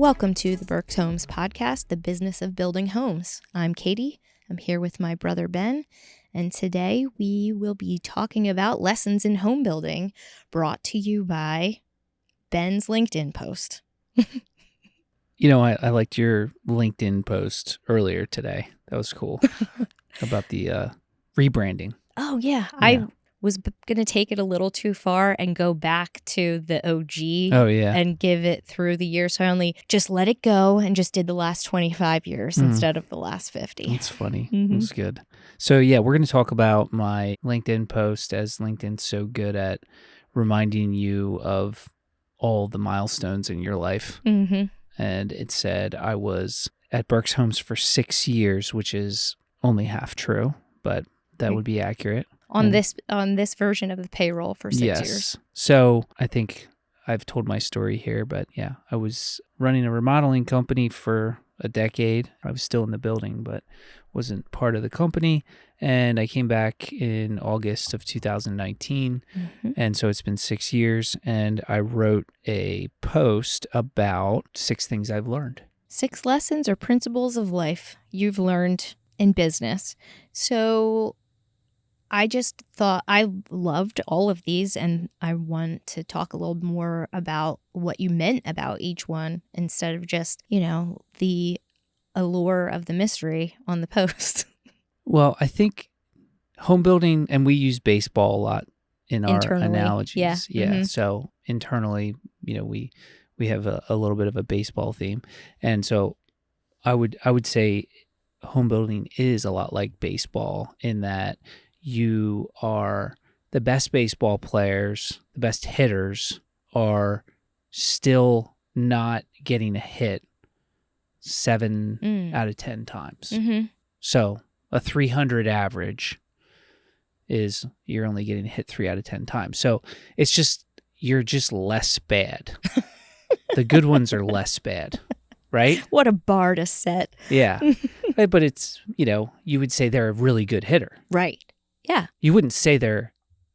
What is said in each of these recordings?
Welcome to the Berks Homes podcast, the business of building homes. I'm Katie. I'm here with my brother Ben, and today we will be talking about lessons in home building brought to you by Ben's LinkedIn post. You know, I liked your LinkedIn post earlier today. That was cool. About the rebranding. Oh, yeah. I was going to take it a little too far and go back to the OG and give it through the years. So I only just let it go and just did the last 25 years instead of the last 50. That's funny. It was good. So, yeah, we're going to talk about my LinkedIn post, as LinkedIn's so good at reminding you of all the milestones in your life. Mm-hmm. And it said I was at Berks Homes for 6 years, which is only half true, but that would be accurate. On this version of the payroll for 6 years. So I think I've told my story here, but yeah, I was running a remodeling company for a decade. I was still in the building, but wasn't part of the company. And I came back in August of 2019. And so it's been 6 years. And I wrote a post about 6 things I've learned. 6 lessons or principles of life you've learned in business. So I just thought I loved all of these, and I want to talk a little more about what you meant about each one instead of just, the allure of the mystery on the post. Well, I think home building, and we use baseball a lot in our Internally, analogies. yeah. So internally, we have a little bit of a baseball theme. And so I would say home building is a lot like baseball in that you are the best baseball players, the best hitters are still not getting a hit 7 out of 10 times. So a 300 average is you're only getting hit 3 out of 10 times. So it's just, you're just less bad. The good ones are less bad, right? What a bar to set. Yeah. But it's, you would say they're a really good hitter. Right. Yeah. You wouldn't say they're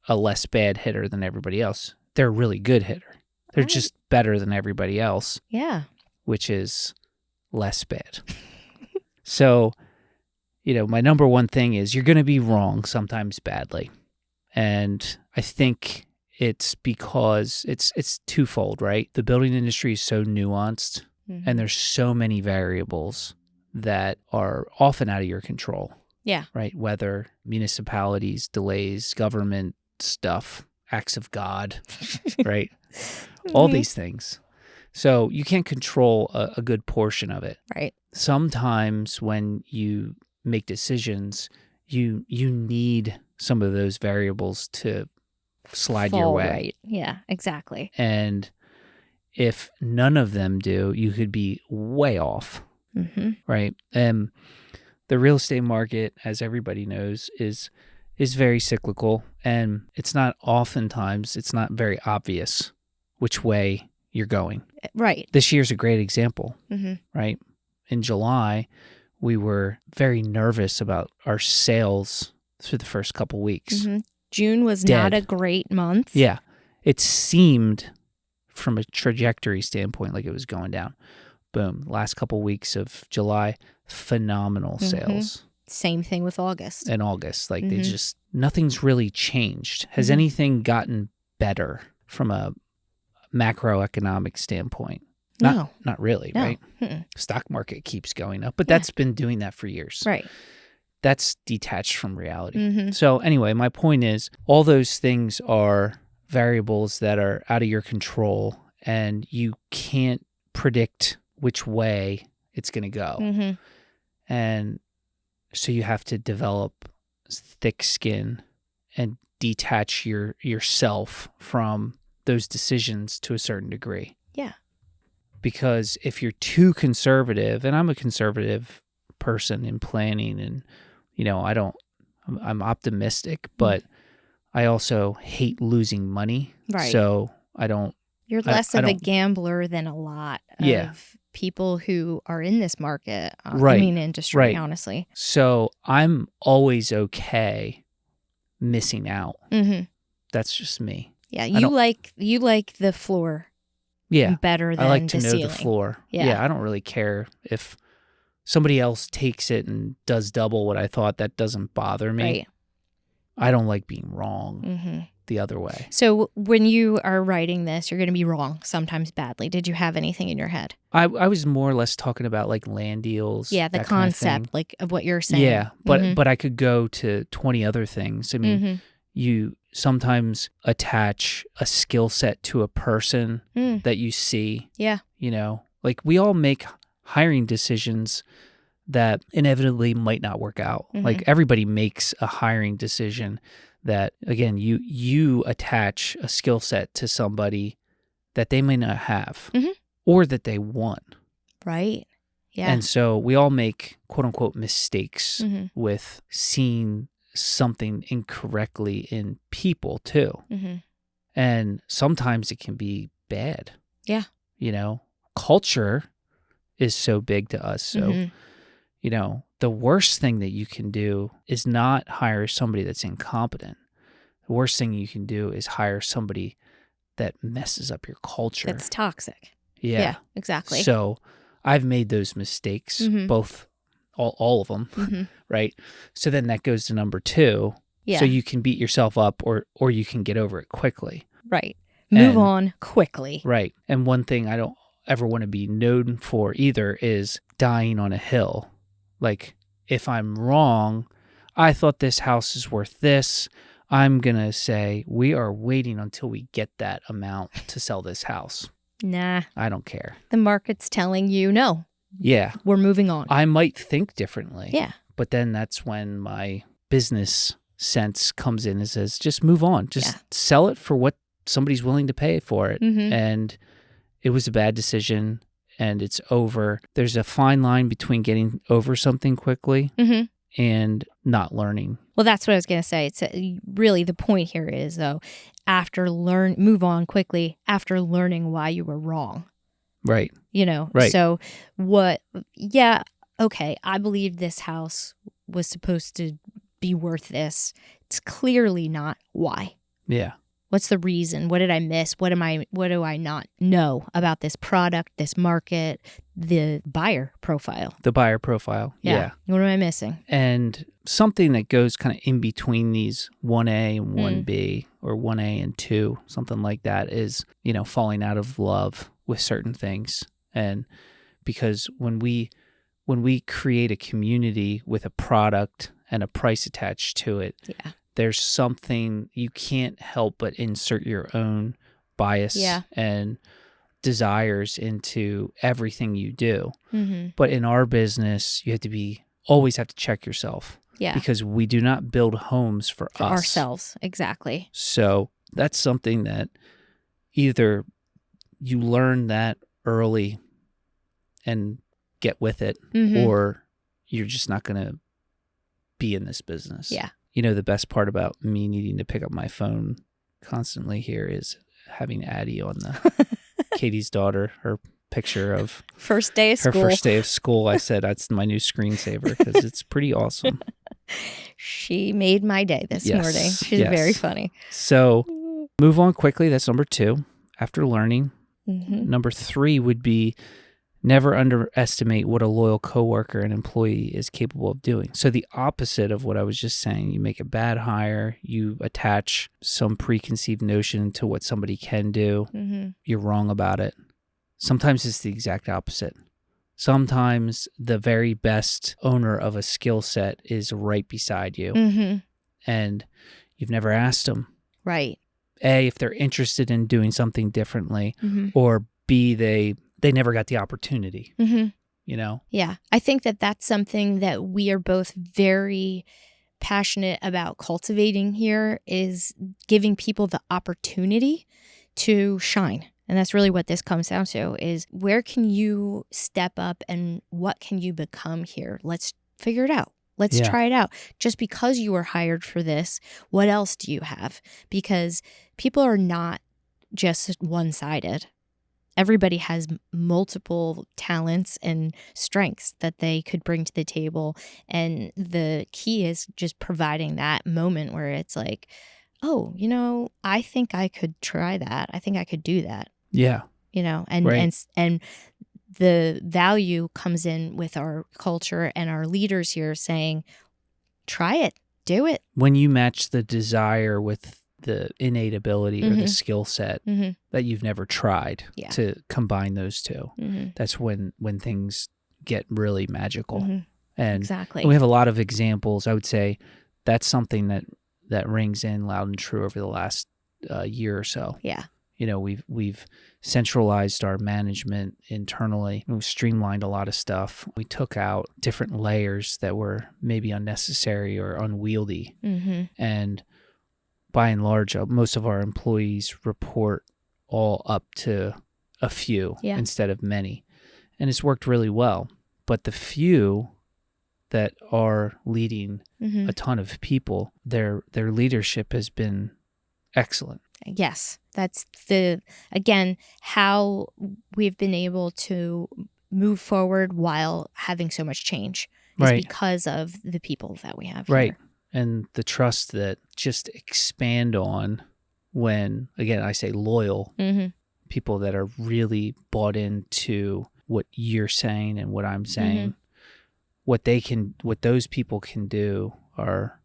a less bad hitter than everybody else. They're a really good hitter. They're just better than everybody else. Yeah. Which is less bad. So, my number one thing is you're going to be wrong sometimes badly. And I think it's because it's twofold, right? The building industry is so nuanced and there's so many variables that are often out of your control. Yeah. Right? Weather, municipalities, delays, government stuff, acts of God, right? All these things. So you can't control a good portion of it. Right. Sometimes when you make decisions, you need some of those variables to slide your way. Right. Yeah, exactly. And if none of them do, you could be way off. Right? And the real estate market, as everybody knows, is very cyclical, and it's not very obvious which way you're going. Right. This year's a great example, right? In July, we were very nervous about our sales through the first couple weeks. June was not a great month. Yeah. It seemed, from a trajectory standpoint, like it was going down. Boom. Last couple weeks of July, phenomenal sales. Same thing with August. And August. Like they just, nothing's really changed. Has anything gotten better from a macroeconomic standpoint? No. Not really, No. right? Stock market keeps going up, but that's been doing that for years. Right. That's detached from reality. So anyway, my point is all those things are variables that are out of your control, and you can't predict which way it's going to go. And so you have to develop thick skin and detach yourself from those decisions to a certain degree. Yeah. Because if you're too conservative, and I'm a conservative person in planning, and I'm optimistic, but I also hate losing money. Right. So I don't. You're less of a gambler than a lot of people who are in this market. Industry, honestly. So I'm always okay missing out. That's just me. Yeah, you like the floor Yeah. better I than like to the know ceiling. the floor. Yeah. Yeah, I don't really care if somebody else takes it and does double what I thought. That doesn't bother me. Right. I don't like being wrong Mm-hmm. the other way. So when you are writing this, you're going to be wrong, sometimes badly. Did you have anything in your head? I was more or less talking about like land deals. Yeah, the that kind of concept, thing. like of what you're saying. Yeah, but I could go to 20 other things. I mean, you sometimes attach a skill set to a person that you see. Yeah. You know, like we all make hiring decisions that inevitably might not work out. Like everybody makes a hiring decision that, again, you attach a skill set to somebody that they may not have or that they want. Right. Yeah. And so we all make quote unquote mistakes with seeing something incorrectly in people too. And sometimes it can be bad. Yeah. You know, culture is so big to us. So, you know, the worst thing that you can do is not hire somebody that's incompetent. The worst thing you can do is hire somebody that messes up your culture. That's toxic. Yeah, exactly. So I've made those mistakes, both, all of them, right? So then that goes to number 2. Yeah. So you can beat yourself up or you can get over it quickly. Right. Move on quickly. Right. And one thing I don't ever want to be known for either is dying on a hill. Like, if I'm wrong, I thought this house is worth this. I'm going to say, we are waiting until we get that amount to sell this house. Nah. I don't care. The market's telling you no. Yeah. We're moving on. I might think differently. Yeah. But then that's when my business sense comes in and says, just move on. Just sell it for what somebody's willing to pay for it. And it was a bad decision and it's over. There's a fine line between getting over something quickly and not learning. Well, that's what I was going to say. It's really the point here is, though, move on quickly after learning why you were wrong. Right. You know, right. So okay, I believe this house was supposed to be worth this. It's clearly not. Why? Yeah. What's the reason? What did I miss? What do I not know about this product, this market, the buyer profile? The buyer profile. Yeah. What am I missing? And something that goes kind of in between these 1A and 1B or 1A and 2, something like that is, you know, falling out of love with certain things. And because when we create a community with a product and a price attached to it, there's something you can't help but insert your own bias and desires into everything you do. But in our business, you always have to check yourself. Yeah. Because we do not build homes for us. Ourselves. Exactly. So that's something that either you learn that early and get with it, or you're just not going to be in this business. Yeah. You know, the best part about me needing to pick up my phone constantly here is having Addie on Katie's daughter, her picture of first day of her first day of school. I said, that's my new screensaver because it's pretty awesome. She made my day this morning. She's very funny. So move on quickly. That's number 2 after learning. Number 3 would be never underestimate what a loyal coworker and employee is capable of doing. So the opposite of what I was just saying, you make a bad hire, you attach some preconceived notion to what somebody can do, you're wrong about it. Sometimes it's the exact opposite. Sometimes the very best owner of a skill set is right beside you, and you've never asked them. Right. A, if they're interested in doing something differently, or B, they never got the opportunity, you know? Yeah. I think that that's something that we are both very passionate about cultivating here, is giving people the opportunity to shine. And that's really what this comes down to, is where can you step up and what can you become here? Let's figure it out. Let's try it out. Just because you were hired for this, what else do you have? Because people are not just one-sided. Everybody has multiple talents and strengths that they could bring to the table. And the key is just providing that moment where it's like, oh, you know, I think I could try that. I think I could do that. Yeah. and Right. and the value comes in with our culture and our leaders here saying, try it, do it. When you match the desire with the innate ability or the Mhm. skill set Mhm. that you've never tried Yeah. to combine those two, Mhm. that's when things get really magical. Mhm. And Exactly. we have a lot of examples. I would say that's something that rings in loud and true over the last year or so. Yeah. We've centralized our management internally. We've streamlined a lot of stuff. We took out different layers that were maybe unnecessary or unwieldy. Mhm. And by and large, most of our employees report all up to a few Yeah. instead of many. And it's worked really well. But the few that are leading Mhm. a ton of people, their leadership has been excellent. Yes, that's again, how we've been able to move forward while having so much change is Right. because of the people that we have Right. here. And the trust that just expand on when, again, I say loyal, Mhm. people that are really bought into what you're saying and what I'm saying, what those people can do are,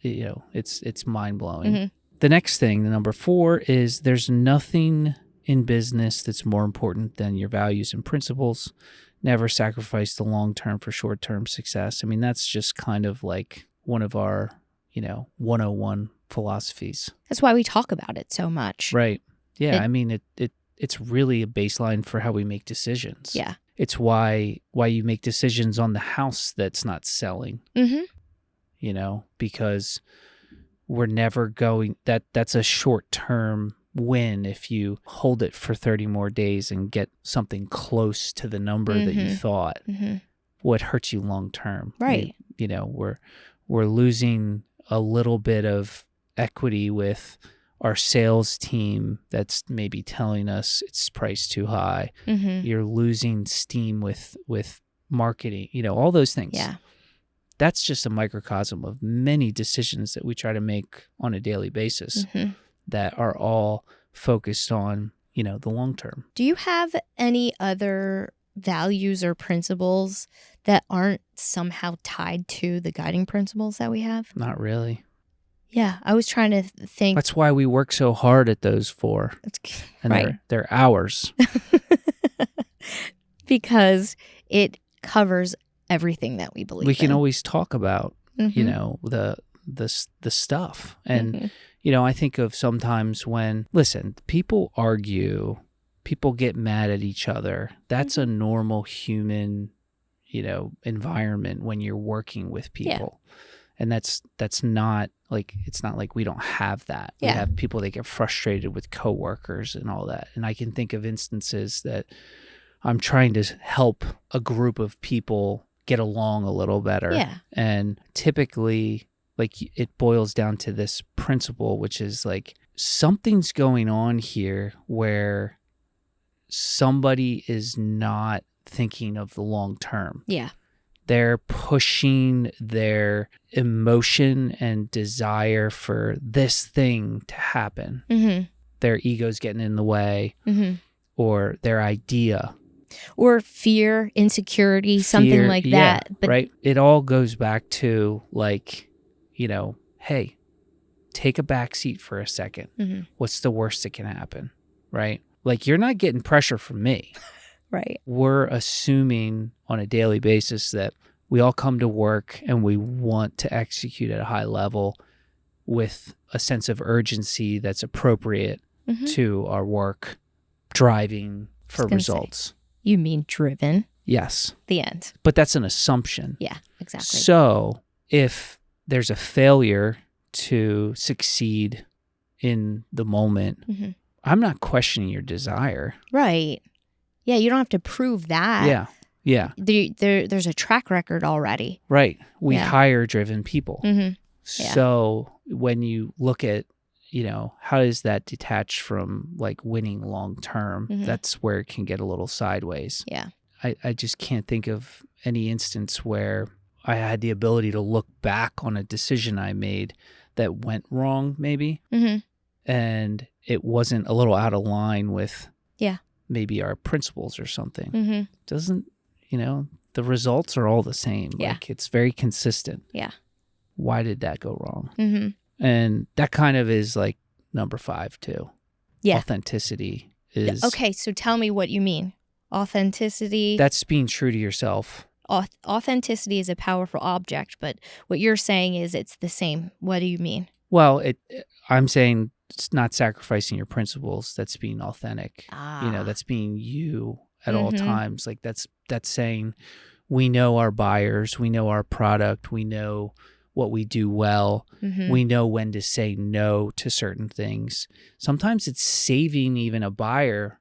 it's mind blowing. Mhm. The next thing, the number 4, is there's nothing in business that's more important than your values and principles. Never sacrifice the long term for short term success. I mean, that's just kind of like one of our, 101 philosophies. That's why we talk about it so much. Right. Yeah. I mean, it's really a baseline for how we make decisions. Yeah. It's why you make decisions on the house that's not selling, Mhm. because we're never going, that's a short-term win if you hold it for 30 more days and get something close to the number that you thought. Mhm. What hurts you long-term? Right. We're losing a little bit of equity with our sales team that's maybe telling us it's priced too high. Mhm. You're losing steam with marketing, all those things. Yeah. That's just a microcosm of many decisions that we try to make on a daily basis that are all focused on, the long term. Do you have any other values or principles that aren't somehow tied to the guiding principles that we have? Not really. Yeah, I was trying to think. That's why we work so hard at those 4. And Right. they're hours. Because it covers everything that we believe We can in. always talk about, the stuff. And I think of sometimes when, listen, people argue, people get mad at each other. That's a normal human, environment when you're working with people. Yeah. And that's not like, it's not like we don't have that. Yeah. We have people that get frustrated with coworkers and all that. And I can think of instances that I'm trying to help a group of people get along a little better. Yeah. And typically, like, it boils down to this principle, which is like, something's going on here where somebody is not thinking of the long term. Yeah. They're pushing their emotion and desire for this thing to happen. Their ego's getting in the way, or their idea. Or fear, insecurity, something like that. But right. It all goes back to, like, hey, take a back seat for a second. What's the worst that can happen? Right? Like, you're not getting pressure from me. Right. We're assuming on a daily basis that we all come to work and we want to execute at a high level with a sense of urgency that's appropriate to our work, driving for results. You mean driven? Yes. The end. But that's an assumption. Yeah, exactly. So if there's a failure to succeed in the moment, I'm not questioning your desire. Right. Yeah, you don't have to prove that. Yeah. Yeah. There's a track record already. Right. We hire driven people. Yeah. So when you look at, how does that detach from, like, winning long term? That's where it can get a little sideways. Yeah. I just can't think of any instance where I had the ability to look back on a decision I made that went wrong, maybe. And it wasn't a little out of line with maybe our principles or something. Mm-hmm. Doesn't, the results are all the same. Yeah. Like it's very consistent. Yeah. Why did that go wrong? Mm-hmm. And that kind of is like number 5 too. Yeah. Authenticity is. Okay, so tell me what you mean. Authenticity. That's being true to yourself. Authenticity is a powerful object, but what you're saying is it's the same. What do you mean? Well, I'm saying it's not sacrificing your principles. That's being authentic. That's being you at all times. Like that's saying we know our buyers, we know our product, we know what we do well. Mm-hmm. We know when to say no to certain things. Sometimes it's saving even a buyer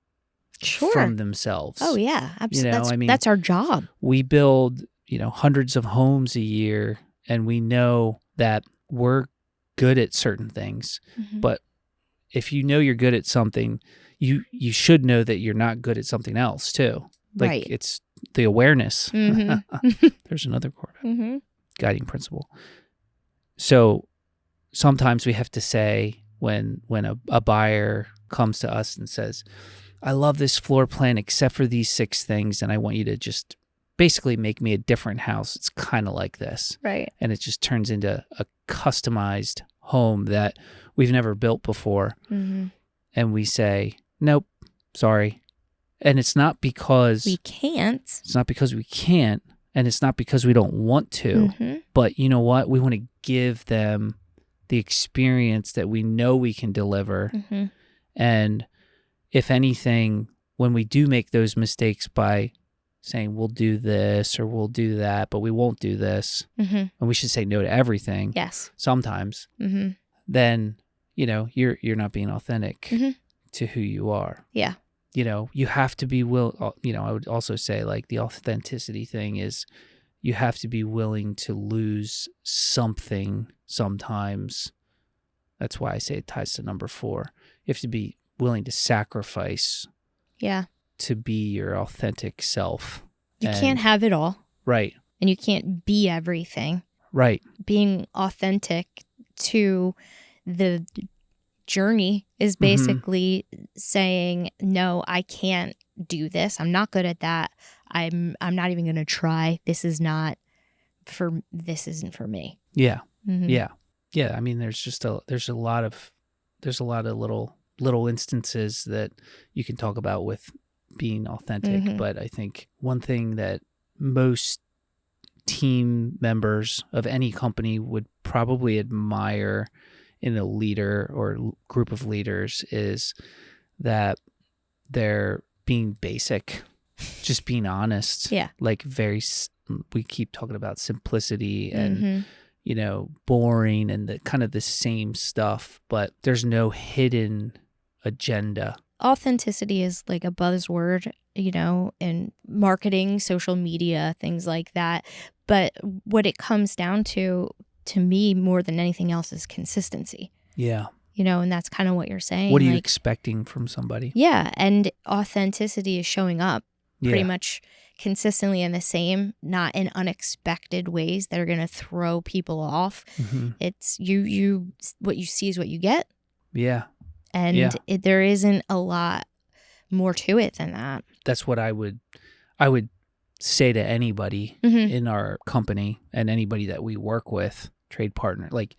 from themselves. Oh yeah, absolutely. I that's our job. We build, hundreds of homes a year, and we know that we're good at certain things. Mm-hmm. But if you know you're good at something, you should know that you're not good at something else too. Like right. It's the awareness. Mm-hmm. There's another mm-hmm. guiding principle. So sometimes we have to say when a buyer comes to us and says, I love this floor plan except for these 6 things, and I want you to just basically make me a different house. It's kind of like this. Right. And it just turns into a customized home that we've never built before. Mm-hmm. And we say, nope, sorry. And it's not because we can't. It's not because we can't. And it's not because we don't want to. Mm-hmm. But you know what? We want to give them the experience that we know we can deliver. Mm-hmm. And if anything, when we do make those mistakes by saying we'll do this or we'll do that, but we won't do this, mm-hmm. and we should say no to everything. Yes. Sometimes. Mm-hmm. Then, you're not being authentic mm-hmm. to who you are. Yeah. You have to be I would also say like the authenticity thing is you have to be willing to lose something sometimes. That's why I say it ties to number 4. You have to be willing to sacrifice. Yeah. To be your authentic self. You can't have it all. Right. And you can't be everything. Right. Being authentic to the journey is basically saying, no, I can't do this. I'm not good at that. I'm not even going to try. This isn't for me. Yeah. Mm-hmm. Yeah. Yeah. I mean, there's a lot of little instances that you can talk about with being authentic. Mm-hmm. But I think one thing that most team members of any company would probably admire in a leader or group of leaders is that they're being basic, just being honest. Yeah. Like we keep talking about simplicity and, mm-hmm. Boring and the kind of the same stuff, but there's no hidden agenda. Authenticity is like a buzzword, in marketing, social media, things like that. But what it comes down to me, more than anything else, is consistency. Yeah. And that's kind of what you're saying. What are you expecting from somebody? Yeah. And authenticity is showing up pretty much consistently in the same, not in unexpected ways that are going to throw people off. Mm-hmm. It's you what you see is what you get. Yeah. And there isn't a lot more to it than that. That's what I would say to anybody in our company and anybody that we work with, trade partner. Like,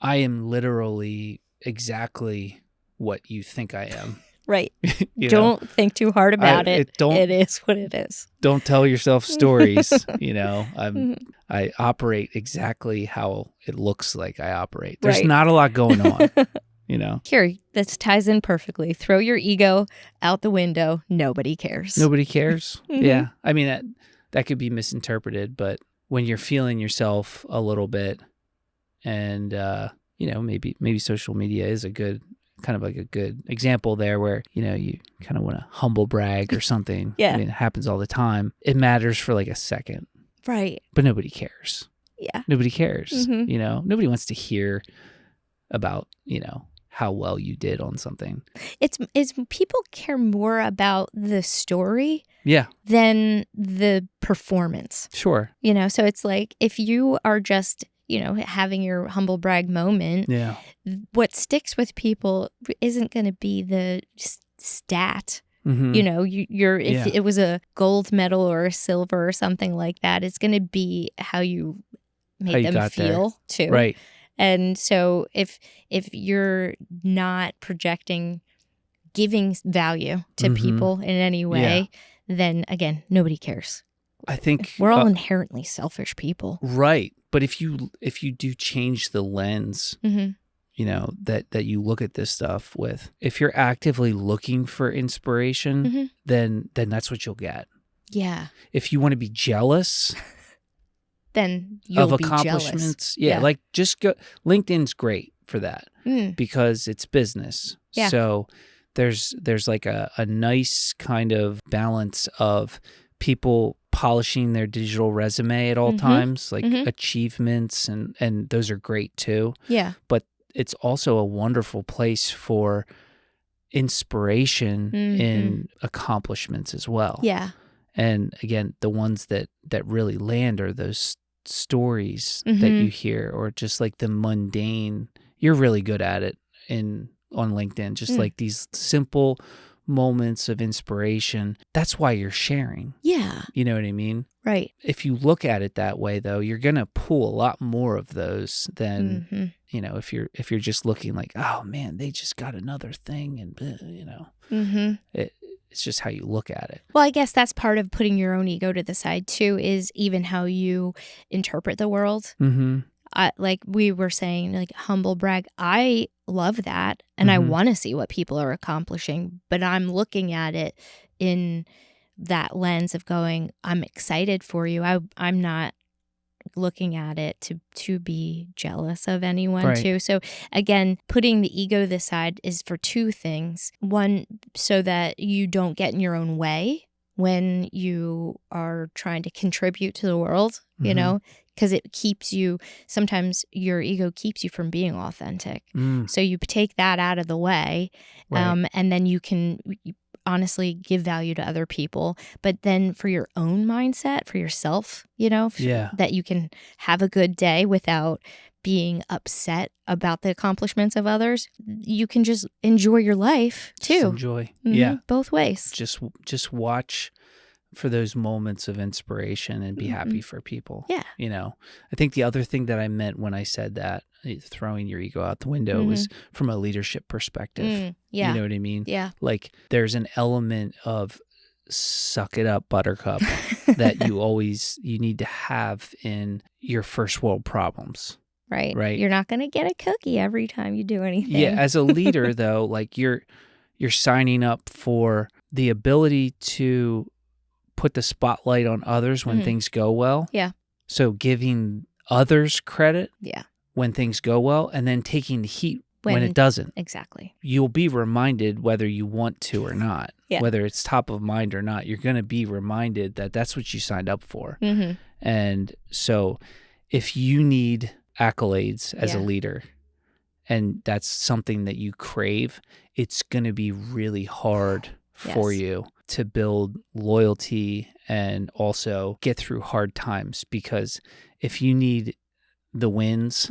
I am literally exactly what you think I am. Right. Don't think too hard about it. It is what it is. Don't tell yourself stories. I operate exactly how it looks like I operate. There's not a lot going on. Here, this ties in perfectly. Throw your ego out the window. Nobody cares. Nobody cares. Yeah. I mean, that could be misinterpreted, but when you're feeling yourself a little bit and, maybe social media is a good example there where, you kind of want to humble brag or something. Yeah. I mean, it happens all the time. It matters for like a second. Right. But nobody cares. Yeah. Nobody cares. Mm-hmm. Nobody wants to hear about, how well you did on something. It's people care more about the story than the performance. Sure. So it's like if you are just, having your humble brag moment, what sticks with people isn't going to be the stat You know, you're if Yeah. it was a gold medal or a silver or something like that, it's going to be how you How made you them got there. feel too. Right. And so if you're not projecting giving value to people in any way, then again, nobody cares. I think We're all inherently selfish people. right. But if you do change the lens, Mm-hmm. you know, that you look at this stuff with, if you're actively looking for inspiration, then that's what you'll get. Yeah. If you want to be jealous Then you'll of be accomplishments, jealous. like just go. LinkedIn's great for that because it's business. Yeah. So there's like a nice kind of balance of people polishing their digital resume at all times, like achievements, and those are great too. Yeah. But it's also a wonderful place for inspiration in accomplishments as well. Yeah. And again, the ones that really land are those stories that you hear, or just like the mundane. You're really good at it on LinkedIn, just like these simple moments of inspiration. That's why you're sharing. Yeah. You know what I mean? Right. If you look at it that way, though, you're going to pull a lot more of those than, you know, if you're just looking like, oh man, they just got another thing, and you know, it's just how you look at it. Well, I guess that's part of putting your own ego to the side too, is even how you interpret the world. Like we were saying, like humble brag. I love that, and I want to see what people are accomplishing, but I'm looking at it in that lens of going, I'm excited for you. I'm not looking at it to be jealous of anyone too. So again, putting the ego to the side is for two things. One, so that you don't get in your own way when you are trying to contribute to the world, you know, because it keeps you, sometimes your ego keeps you from being authentic. So you take that out of the way, and then you can honestly give value to other people. But then for your own mindset, for yourself, you know, that you can have a good day without being upset about the accomplishments of others, you can just enjoy your life too. Just enjoy. Both ways. Just watch for those moments of inspiration and be happy for people. Yeah. You know, I think the other thing that I meant when I said that, throwing your ego out the window, was from a leadership perspective. Yeah. You know what I mean? Yeah. Like there's an element of suck it up, buttercup, that you need to have in your first world problems. Right. You're not going to get a cookie every time you do anything. Yeah. As a leader though, like you're signing up for the ability to put the spotlight on others when things go well. Yeah. So giving others credit when things go well, and then taking the heat when it doesn't. Exactly. You'll be reminded whether you want to or not, Yeah. whether it's top of mind or not. You're going to be reminded that that's what you signed up for. And so if you need accolades as a leader, and that's something that you crave, it's going to be really hard for you to build loyalty and also get through hard times. Because if you need the wins,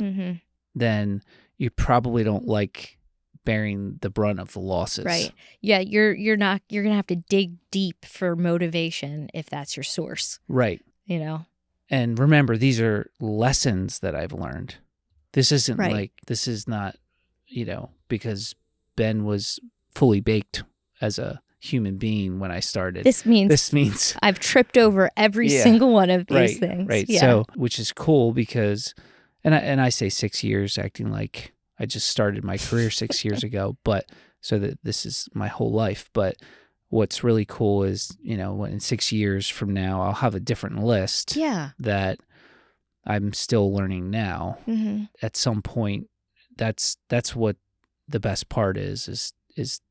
then you probably don't like bearing the brunt of the losses. Right. Yeah, you're going to have to dig deep for motivation if that's your source. Right. You know. And remember, these are lessons that I've learned. This isn't this is not, you know, because Ben was fully baked as a human being when I started. This means I've tripped over every single one of these things. Right. Yeah. So, which is cool because, and I say 6 years, acting like I just started my career 6 years ago, but so that this is my whole life. But what's really cool is, you know, in 6 years from now, I'll have a different list that I'm still learning now. At some point, that's what the best part is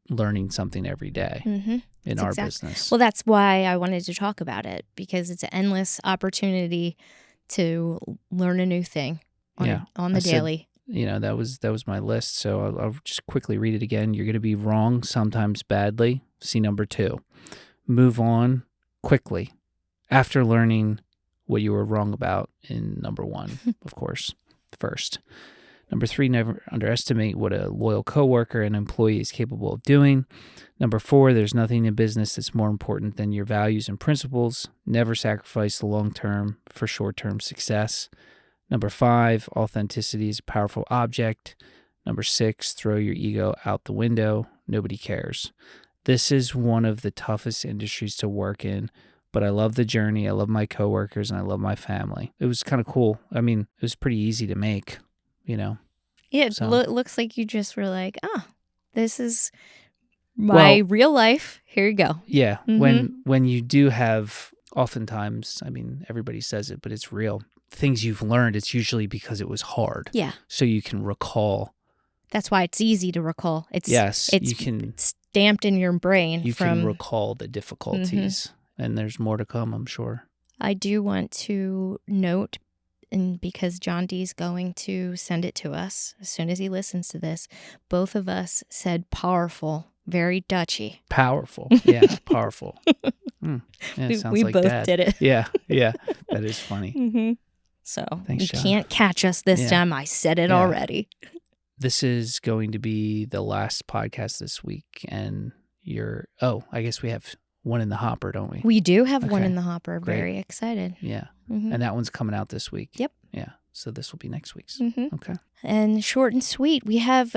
learning something every day in our business. Well, that's why I wanted to talk about it, because it's an endless opportunity to learn a new thing on the daily. You know, that was my list. So I'll just quickly read it again. You're going to be wrong, sometimes badly. See number 2. Move on quickly after learning what you were wrong about in number 1, of course, first. Number 3, never underestimate what a loyal coworker and employee is capable of doing. Number 4, there's nothing in business that's more important than your values and principles. Never sacrifice the long-term for short-term success. Number 5, authenticity is a powerful object. Number 6, throw your ego out the window. Nobody cares. This is one of the toughest industries to work in, but I love the journey. I love my coworkers, and I love my family. It was kind of cool. I mean, it was pretty easy to make, Yeah, it looks like you just were like, this is my real life. Here you go. Yeah. When you do have, oftentimes, I mean, everybody says it, but it's real. Things you've learned, it's usually because it was hard. Yeah. So you can recall. That's why it's easy to recall. It's you can stamped in your brain. You can recall the difficulties, and there's more to come, I'm sure. I do want to note, and because John D's going to send it to us as soon as he listens to this, both of us said powerful, very Dutchy. Powerful. Yeah, powerful. Yeah, it sounds like we both Dad. did it. Yeah, that is funny. So thanks, you John. Can't catch us this time. I said it already. This is going to be the last podcast this week, and I guess we have one in the hopper, don't we? We do have one in the hopper. Great. Very excited. Yeah. And that one's coming out this week. Yep. Yeah. So this will be next week's. Okay. And short and sweet. We have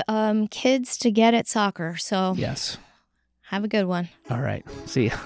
kids to get at soccer. So yes. Have a good one. All right. See ya.